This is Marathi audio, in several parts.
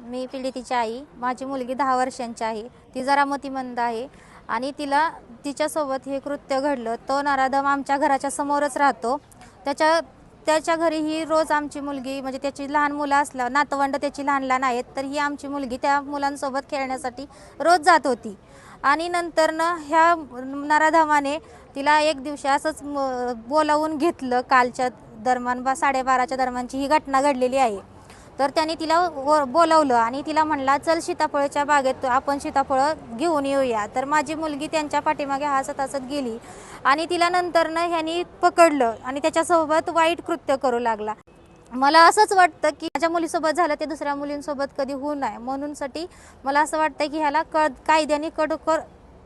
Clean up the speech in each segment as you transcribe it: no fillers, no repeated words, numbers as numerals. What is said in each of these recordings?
मी पीडितेची आई. माझी मुलगी 10 वर्षांची आहे. ती जरा मतिमंद आहे आणि तिच्यासोबत हे कृत्य घडलं. तो नराधम आमच्या घराच्या समोरच राहतो. त्याच्या घरी ही रोज आमची मुलगी, म्हणजे त्याची लहान मुलं असल्या नातवंड त्याची लहान लहान आहेत, तर ही आमची मुलगी त्या मुलांसोबत खेळण्यासाठी रोज जात होती. आणि नंतरनं ह्या नराधमाने तिला एक दिवशी असंच बोलावून घेतलं. कालच्या दरम्यान 12:30च्या दरम्यानची ही घटना घडलेली आहे. तर त्याने तिला बोलावलं आणि तिला म्हणला, चल सीताफळच्या बागेत आपण सीताफळं घेऊन येऊया. तर माझी मुलगी त्यांच्या पाठीमागे हसत हसत गेली आणि तिला नंतरनं ह्यानी पकडलं आणि त्याच्यासोबत वाईट कृत्य करू लागला. मला असंच वाटतं की माझ्या मुलीसोबत झालं ते दुसऱ्या मुलींसोबत कधी होऊ नये, म्हणूनसाठी मला असं वाटतं की ह्याला कायद्याने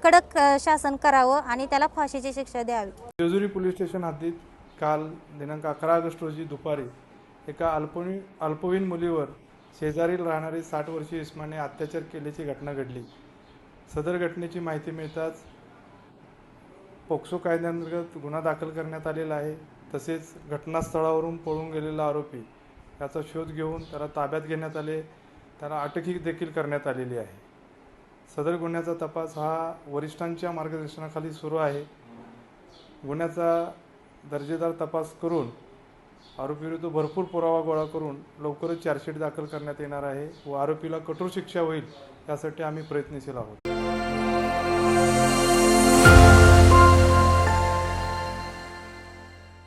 कडक शासन करावं आणि त्याला फाशीची शिक्षा द्यावी. जेजुरी पोलीस स्टेशन हद्दीत काल दिनांक 11 ऑगस्ट रोजी दुपारी एका अल्पवयीन मुलीवर शेजारील राहणारी 60 वर्षीय इस्माने अत्याचार केल्याची घटना घडली. सदर घटनेची माहिती मिळताच पोक्सो कायद्याअंतर्गत गुन्हा दाखल करण्यात आलेला आहे. तसेच घटनास्थळावरून पळून गेलेला आरोपी याचा शोध घेऊन त्याला ताब्यात घेण्यात आले. त्याला अटकही देखील करण्यात आलेली आहे. सदर गुन्ह्याचा तपास हा वरिष्ठांच्या मार्गदर्शनाखाली सुरू आहे. गुन्ह्याचा दर्जेदार तपास करून आरोपीविरुद्ध भरपूर पुरावा गोळा करून लवकरच चार्जशीट दाखल करण्यात येणार आहे व आरोपीला कठोर शिक्षा होईल यासाठी आम्ही प्रयत्नशील आहोत.